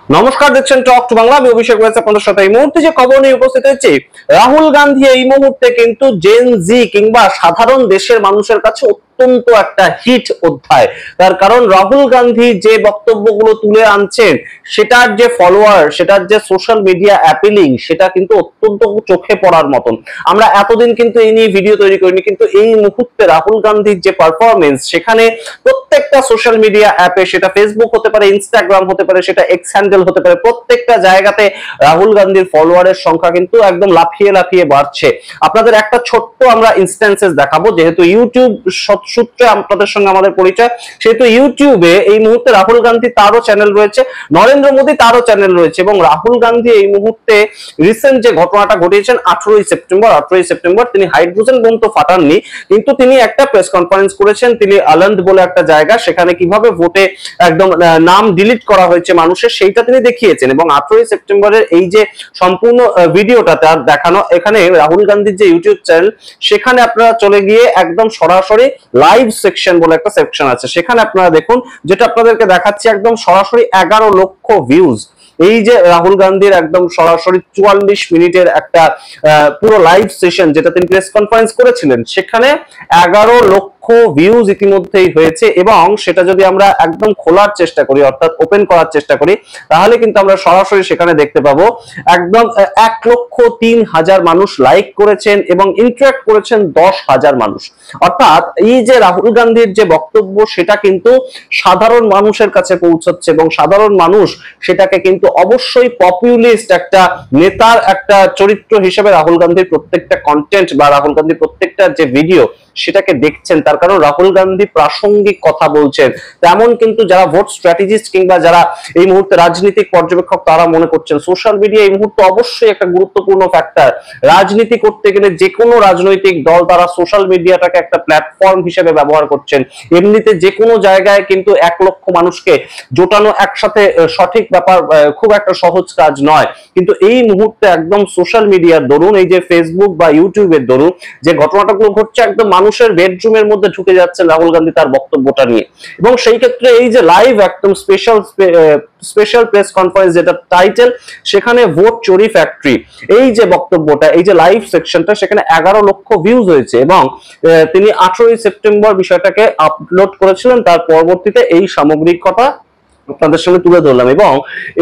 নমস্কার, দেখছেন talk to Bangla. আমি অভিষেক রয়েছে আপনাদের সাথে। এই মুহূর্তে যে খবর নিয়ে উপস্থিত হয়েছে, রাহুল গান্ধী এই মুহূর্তে কিন্তু জেন জি কিংবা সাধারণ দেশের মানুষের কাছে অত্যন্ত একটা হিট অধ্যায়। তার কারণ রাহুল গান্ধী যে বক্তব্যগুলো তুলে আনছেন, সেটার যে ফলোয়ার, সেটার যে সোশ্যাল মিডিয়া অ্যাপিলিং, সেটা কিন্তু অত্যন্ত চোখে পড়ার মতন। আমরা এতদিন কিন্তু এই নিয়ে ভিডিও তৈরি করিনি, কিন্তু এই মুহূর্তে রাহুল গান্ধীর যে পারফরমেন্স, সেখানে প্রত্যেকটা সোশ্যাল মিডিয়া অ্যাপে, সেটা ফেসবুক হতে পারে, ইনস্টাগ্রাম হতে পারে, সেটা এক্স হ্যান্ডেল হতে পারে, প্রত্যেকটা জায়গাতে রাহুল গান্ধীর ফলোয়ারের সংখ্যা কিন্তু একদম লাফিয়ে লাফিয়ে বাড়ছে। আপনাদের একটা ছোট্ট আমরা ইনস্ট্যান্সেস দেখাবো। যেহেতু ইউটিউব সূত্রে আপনাদের সঙ্গে আমাদের পরিচয়, সেহেতু ইউটিউবে এই মুহূর্তে রাহুল গান্ধী তারও চ্যানেল রয়েছে, নরেন্দ্র মোদী তারও চ্যানেল রয়েছে, এবং রাহুল গান্ধী এই মুহূর্তে রিসেন্ট যে ঘটনাটা ঘটিয়েছেন 18ই সেপ্টেম্বর তিনি হাইড্রোজেন বোম তো ফাটাননি, কিন্তু তিনি একটা প্রেস কনফারেন্স করেছেন। তিনি আলন্দ বলে একটা জায়গা, সেখানে কিভাবে ভোটে একদম নাম ডিলিট করা হয়েছে মানুষের, সেইটা তিনি দেখিয়েছেন। এবং 18ই সেপ্টেম্বরের এই যে সম্পূর্ণ ভিডিওটা তার দেখানো, এখানে রাহুল গান্ধীর যে ইউটিউব চ্যানেল, সেখানে আপনারা চলে গিয়ে একদম সরাসরি লাইভ সেকশন বলে একটা সেকশন আছে, সেখানে আপনারা দেখুন, যেটা আপনাদেরকে দেখাচ্ছি, একদম সরাসরি 11 লক্ষ ভিউজ। এই যে রাহুল গান্ধীর একদম সরাসরি 44 মিনিটের একটা পুরো লাইভ সেশন, যেটা তিনি প্রেস কনফারেন্স করেছিলেন, সেখানে 11 লক্ষ ভিউজ ইতিমধ্যেই হয়েছে। এবং সেটা যদি আমরা একদম খোলার চেষ্টা করি, অর্থাৎ ওপেন করার চেষ্টা করি, তাহলে কিন্তু আমরা সরাসরি সেখানে দেখতে পাবো একদম 1,03,000 মানুষ লাইক করেছেন এবং ইন্টারঅ্যাক্ট করেছেন 10,000 মানুষ। অর্থাৎ এই যে রাহুল গান্ধীর যে বক্তব্য, সেটা কিন্তু সাধারণ মানুষের কাছে পৌঁছচ্ছে, এবং সাধারণ মানুষ সেটাকে কিন্তু অবশ্যই পপুলিস্ট একটা নেতার একটা চরিত্র হিসেবে রাহুল গান্ধীর প্রত্যেকটা কন্টেন্ট বা রাহুল গান্ধীর প্রত্যেকটা যে ভিডিও, সেটাকে দেখছেন। তার কারণ রাহুল গান্ধী প্রাসঙ্গিক কথা বলছেন। তেমন কিন্তু যারা ভোট স্ট্র্যাটেজিস্ট কিংবা যারা এই মুহূর্তে রাজনৈতিক পর্যবেক্ষক, তারা মনে করছেন সোশ্যাল মিডিয়া এই মুহূর্তে অবশ্যই একটা গুরুত্বপূর্ণ ফ্যাক্টর। রাজনীতি করতে গেলে যে কোনো রাজনৈতিক দল তারা সোশ্যাল মিডিয়াটাকে একটা প্ল্যাটফর্ম হিসেবে ব্যবহার করছেন। এমনিতে যে কোনো জায়গায় কিন্তু 1 লক্ষ মানুষকে জোটানো একসাথে সঠিক ব্যাপার খুব একটা সহজ কাজ নয়। কিন্তু এই মুহূর্তে একদম সোশ্যাল মিডিয়ার দরুন, এই যে ফেসবুক বা ইউটিউবের দরুন যে ঘটনাটাগুলো ঘটছে, একদম মানুষের বেডরুমের মধ্যে ঢুকে যাচ্ছেন রাহুল গান্ধী তার বক্তব্যটা নিয়ে। এবং সেই ক্ষেত্রে এই যে লাইভ একদম স্পেশাল প্রেস কনফারেন্স, যেটা টাইটেল, সেখানে ভোট চোরি ফ্যাক্টরি, এই যে বক্তব্যটা, এই যে লাইভ সেকশনটা, সেখানে 11 লক্ষ ভিউজ হয়েছে। এবং তিনি 18ই সেপ্টেম্বর বিষয়টাকে আপলোড করেছিলেন। তার পরবর্তীতে এই সামগ্রিক কথা আপনাদের সঙ্গে তুলে ধরলাম। এবং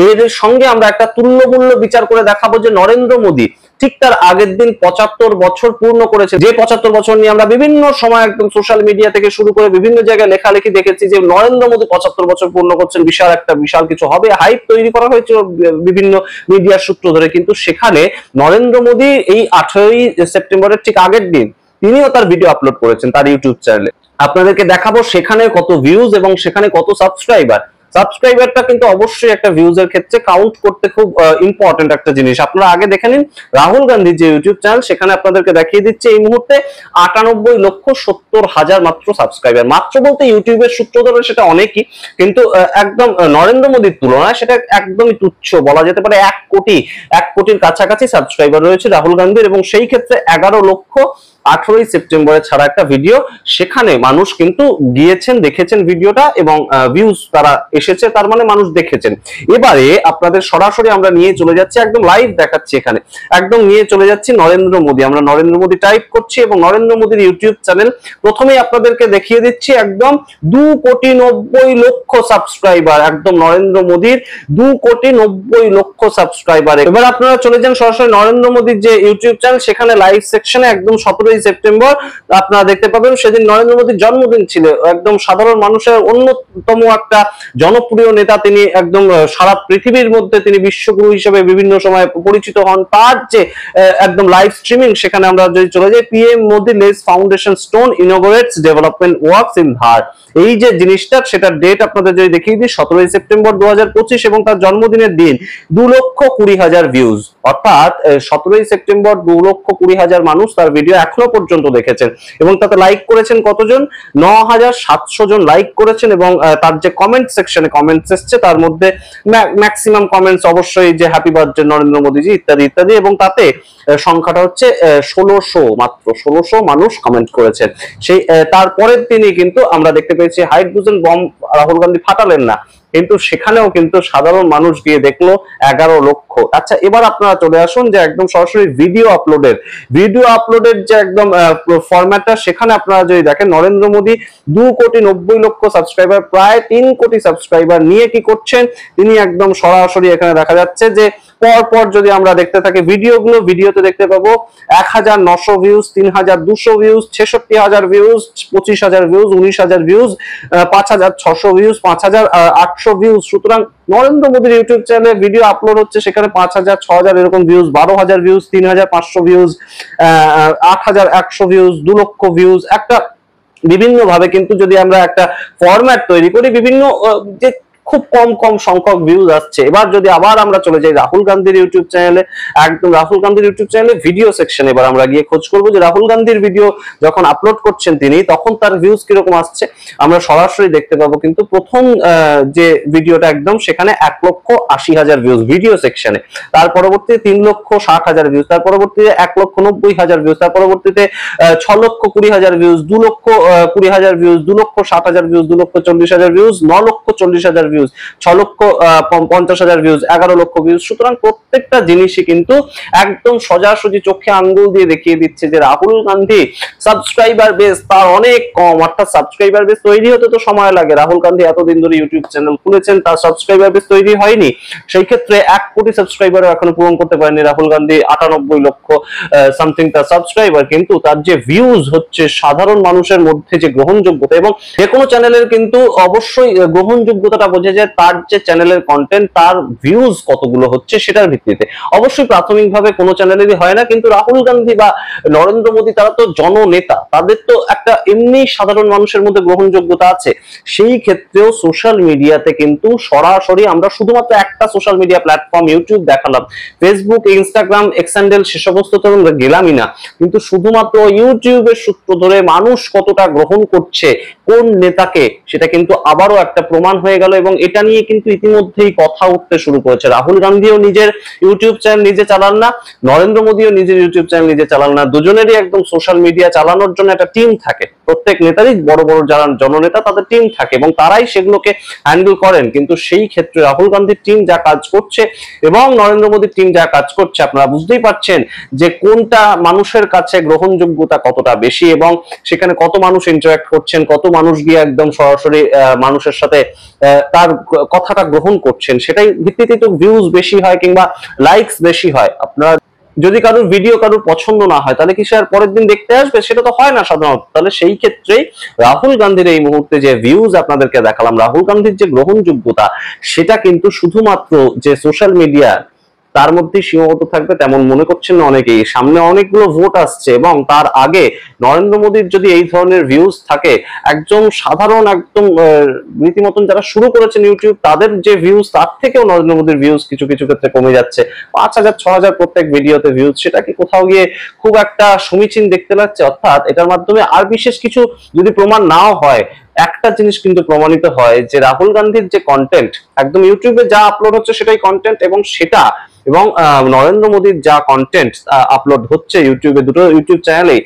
এর সঙ্গে আমরা একটা তুল্যমূল্য বিচার করে দেখাবো যে নরেন্দ্র মোদী ঠিক তার আগের দিন 75 বছর পূর্ণ করেছে। যে 75 বছর নিয়ে আমরা বিভিন্ন সময় একদম সোশ্যাল মিডিয়া থেকে শুরু করে বিভিন্ন জায়গায় লেখালেখি দেখেছি যে নরেন্দ্র মোদী 75 বছর পূর্ণ করছেন, বিশাল কিছু হবে, হাইপ তৈরি করা হয়েছিল বিভিন্ন মিডিয়ার সূত্র ধরে। কিন্তু সেখানে নরেন্দ্র মোদী এই 18ই সেপ্টেম্বরের ঠিক আগের দিন তিনিও তার ভিডিও আপলোড করেছেন তার ইউটিউব চ্যানেলে। আপনাদেরকে দেখাবো সেখানে কত ভিউজ এবং সেখানে কত সাবস্ক্রাইবারটা কিন্তু অবশ্যই একটা ভিউজের ক্ষেত্রে কাউন্ট করতে খুব ইম্পর্টেন্ট একটা জিনিস। আপনারা আগে দেখে নিন রাহুল গান্ধীর যে ইউটিউব চ্যানেল, সেখানে আপনাদেরকে দেখিয়ে দিচ্ছে এই মুহূর্তে 98,70,000 মাত্র সাবস্ক্রাইবার। মাত্র বলতে ইউটিউবের সূত্র ধরে সেটা অনেকই, কিন্তু একদম নরেন্দ্র মোদীর তুলনায় সেটা একদমই তুচ্ছ বলা যেতে পারে। 1 কোটির কাছাকাছি সাবস্ক্রাইবার রয়েছে রাহুল গান্ধীর। এবং সেই ক্ষেত্রে 11 লক্ষ 18ই সেপ্টেম্বরে ছাড়া একটা ভিডিও, সেখানে মানুষ কিন্তু গিয়েছেন, দেখেছেন ভিডিওটা, এবং ভিউজ তারা এসেছে, তার মানে মানুষ দেখেছেন। এবারে আপনাদের সরাসরি আমরা নিয়ে চলে যাচ্ছি, একদম লাইভ দেখাচ্ছি, এখানে একদম নিয়ে চলে যাচ্ছি নরেন্দ্র মোদী। আমরা নরেন্দ্র মোদী টাইপ করছি এবং নরেন্দ্র মোদীর ইউটিউব চ্যানেল প্রথমেই আপনাদেরকে দেখিয়ে দিচ্ছি, একদম 2,90,00,000 সাবস্ক্রাইবার, একদম নরেন্দ্র মোদীর 2,90,00,000 সাবস্ক্রাইবার। এবার আপনারা চলে যান সরাসরি নরেন্দ্র মোদীর যে ইউটিউব চ্যানেল, সেখানে লাইভ সেকশনে একদম 17ই সেপ্টেম্বর আপনারা দেখতে পাবেন। সেদিন নরেন্দ্র মোদীর জন্মদিন ছিল। একদম সাধারণ মানুষের অন্যতম একটা জনপ্রিয় নেতা তিনি, একদম সারা পৃথিবীর মধ্যে তিনি বিশ্বগুরু হিসেবে বিভিন্ন সময় পরিচিত হন। তার যে একদম লাইভ স্ট্রিমিং, সেখানে আমরা যদি চলে যাই, PM Modi lays foundation stone inaugurates development works in Dhar, এই যে জিনিসটা, সেটার ডেট আপনাদের যদি দেখিয়ে দিই 17ই সেপ্টেম্বর 2025, এবং তার জন্মদিনের দিন 2,20,000 ভিউজ। অর্থাৎ 17ই সেপ্টেম্বর 2,20,000 মানুষ তার ভিডিও এখনো পর্যন্ত দেখেছেন, এবং তাতে লাইক করেছেন কতজন? 9,700 জন লাইক করেছেন। এবং তার যে কমেন্ট সেকশনে কমেন্টস এসছে, তার মধ্যে ম্যাক্সিমাম কমেন্টস অবশ্যই যে হ্যাপি বার্থডে নরেন্দ্র মোদীজি ইত্যাদি ইত্যাদি। এবং তাতে সংখ্যাটা হচ্ছে 1600, মাত্র 1600 মানুষ কমেন্ট করেছেন। সেই তারপরের দিনই কিন্তু আমরা দেখতে পেয়েছি হাইড্রোজেন বম রাহুল গান্ধী ফাটালেন না, কিন্তু সেখানেও কিন্তু সাধারণ মানুষ গিয়ে দেখলো 11 লক্ষ। আচ্ছা, এবার আপনারা চলে আসুন যে একদম সরাসরি ভিডিও আপলোডের যে একদম ফরম্যাটটা, সেখানে আপনারা যদি দেখেন নরেন্দ্র মোদী 2,90,00,000 সাবস্ক্রাইবার, প্রায় 3 কোটি সাবস্ক্রাইবার নিয়ে কি করছেন তিনি, একদম সরাসরি এখানে দেখা যাচ্ছে যে পর যদি আমরা দেখতে থাকি ভিডিওগুলো, ভিডিওতে দেখতে পাবো 1900 views, 3200 views, 66,000 views, 25,000 views, 19,000 views, 5,600 views, 5,800 views. সুতরাং নরেন্দ্র মোদীর ইউটিউব চ্যানেলে ভিডিও আপলোড হচ্ছে, সেখানে 5,000, 6,000 এরকম ভিউজ, 12,000 ভিউজ, 3,500 ভিউজ, 8,100 ভিউজ, 2 লক্ষ ভিউজ। একটা বিভিন্ন ভাবে কিন্তু যদি আমরা একটা ফরম্যাট তৈরি করি, বিভিন্ন যে খুব কম সংখ্যক ভিউজ আসছে। এবার যদি আবার আমরা চলে যাই রাহুল গান্ধীর ইউটিউব চ্যানেলে, একদম রাহুল গান্ধীর ইউটিউব চ্যানেলে ভিডিও সেকশনে এবার আমরা গিয়ে খোঁজ করবো যে রাহুল গান্ধীর ভিডিও যখন আপলোড করছেন তিনি, তখন তার ভিউজ কিরকম আসছে। আমরা সরাসরি দেখতে পাবো কিন্তু প্রথম যে ভিডিওটা একদম, সেখানে 1,80,000 ভিউজ ভিডিও সেকশনে, তার পরবর্তীতে 3,60,000 ভিউজ, তার পরবর্তীতে 1,90,000 ভিউজ, তার পরবর্তীতে 6,20,000 views, 2,20,000 views, 2,60,000 views, 2,40,000 views, 9,40,000 views, 6,50,000 views, 11 লক্ষ ভিউজ। সুতরাং প্রত্যেকটা জিনিসই কিন্তু একদম সোজাসুজি চোখে আঙ্গুল দিয়ে দেখিয়ে দিচ্ছে যে রাহুল গান্ধী সাবস্ক্রাইবার বেস তার অনেক কম, অর্থাৎ সাবস্ক্রাইবার বেস তৈরি হতে তো সময় লাগে। রাহুল গান্ধী এতদিন ধরে ইউটিউব চ্যানেল খুলেছেন, তার সাবস্ক্রাইবার বেস তৈরি হয়নি। সেই ক্ষেত্রে 1 কোটি সাবস্ক্রাইবারও এখনো পূরণ করতে পারেনি রাহুল গান্ধী। 98 লক্ষ সামথিং তার সাবস্ক্রাইবার, কিন্তু তার যে ভিউজ হচ্ছে সাধারণ মানুষের মধ্যে যে গ্রহণযোগ্যতা, এবং যে কোনো চ্যানেলের কিন্তু অবশ্যই গ্রহণযোগ্যতাটা বোঝা যায় তার যে চ্যানেলের কন্টেন্ট, তার ভিউজ কতগুলো হচ্ছে সেটার ভিত্তিতে। অবশ্যই প্রাথমিকভাবে কোনো চ্যানেলেরই হয় না, কিন্তু রাহুল গান্ধী বা নরেন্দ্র মোদী তারা তো জননেতা, তাদের তো একটা এমনি সাধারণ মানুষের মধ্যে গ্রহণযোগ্যতা আছে। সেই ক্ষেত্রেও সোশ্যাল মিডিয়াতে কিন্তু সরাসরি আমরা শুধুমাত্র একটা সোশ্যাল মিডিয়া প্ল্যাটফর্ম ইউটিউব দেখালাম, ফেসবুক, ইনস্টাগ্রাম, এক্স হ্যান্ডেল সেসব তো আমরা গেলামই না, কিন্তু শুধুমাত্র ইউটিউবের সূত্র ধরে মানুষ কতটা গ্রহণ করছে কোন নেতাকে, সেটা কিন্তু আবারও একটা প্রমাণ হয়ে গেল। এবং এটা নিয়ে কিন্তু ইতিমধ্যেই কথা উঠতে শুরু করেছে। রাহুল গান্ধীও নিজের ইউটিউব চ্যানেল নিজে চালান না, নরেন্দ্র মোদীও নিজের ইউটিউব চ্যানেল নিজে চালান না, দুজনেরই একদম সোশ্যাল মিডিয়া চালানোর জন্য একটা টিম থাকে। প্রত্যেক নেতারই বড় যারা জননেতা তাদের টিম থাকে এবং তারাই সেগুলোকে হ্যান্ডেল করেন। কিন্তু সেই ক্ষেত্রে রাহুল গান্ধীর টিম যা কাজ করছে এবং নরেন্দ্র মোদীর টিম যা কাজ করছে, আপনারা বুঝতেই পারছেন যে কোনটা মানুষের কাছে গ্রহণযোগ্যতা কতটা বেশি, এবং সেখানে কত মানুষ ইন্টারঅ্যাক্ট করছেন, কত মানুষ গিয়ে একদম সরাসরি মানুষের সাথে তার কথাটা গ্রহণ করছেন, সেটাই ভিত্তিতে তো ভিউজ বেশি হয় কিংবা লাইকস বেশি হয়। আপনারা যদি কারোর ভিডিও কারোর পছন্দ না হয়, তাহলে কি সে আর পরের দিন দেখতে আসবে? সেটা তো হয় না সাধারণত। তাহলে সেই ক্ষেত্রেই রাহুল গান্ধীর এই মুহূর্তে যে ভিউজ আপনাদেরকে দেখালাম, রাহুল গান্ধীর যে গ্রহণযোগ্যতা, সেটা কিন্তু শুধুমাত্র যে সোশ্যাল মিডিয়া তার মধ্যে সীমাবদ্ধ থাকবে তেমন মনে করছেন না অনেকেই। সামনে অনেকগুলো ভোট আসছে এবং তার আগে নরেন্দ্র মোদীর যদি এই ধরনের ভিউজ থাকে, একজন সাধারণ একদম রীতিমতন যারা শুরু করেছেন ইউটিউব, তাদের যে ভিউজ তার থেকেও নরেন্দ্র মোদীর ভিউজ কিছু কিছু ক্ষেত্রে কমে যাচ্ছে। 5,000, 6,000 প্রত্যেক ভিডিওতে ভিউজ, সেটা কি কোথাও গিয়ে খুব একটা সমীচীন দেখতে লাগছে? অর্থাৎ এটার মাধ্যমে আর বিশেষ কিছু যদি প্রমাণ নাও হয়, একটা জিনিস কিন্তু প্রমাণিত হয় যে রাহুল গান্ধীর যে কন্টেন্ট একদম ইউটিউবে যা আপলোড হচ্ছে সেটাই কন্টেন্ট, এবং সেটা এবং নরেন্দ্র মোদীর যা কন্টেন্ট আপলোড হচ্ছে ইউটিউবে, দুটো ইউটিউব চ্যানেলে,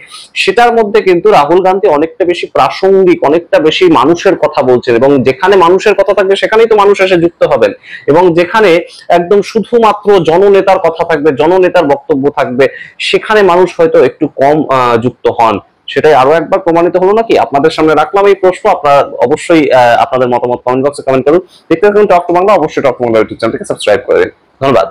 সেটার মধ্যে কিন্তু রাহুল গান্ধী অনেকটা বেশি প্রাসঙ্গিক, অনেকটা বেশি মানুষের কথা বলছেন। এবং যেখানে মানুষের কথা থাকবে সেখানেই তো মানুষ এসে যুক্ত হবেন, এবং যেখানে একদম শুধুমাত্র জননেতার কথা থাকবে, জননেতার বক্তব্য থাকবে, সেখানে মানুষ হয়তো একটু কম যুক্ত হন। সেটাই আরো একবার প্রমাণিত হলো নাকি? আপনাদের সামনে রাখলাম এই প্রশ্ন। আপনারা অবশ্যই আপনাদের মতামত কমেন্ট বক্সে কমেন্ট করুন। দেখতে থাকুন টক টু বাংলা। অবশ্যই টক টু বাংলা ইউটিউব চ্যানেলটিকে সাবস্ক্রাইব করে দিন। ধন্যবাদ।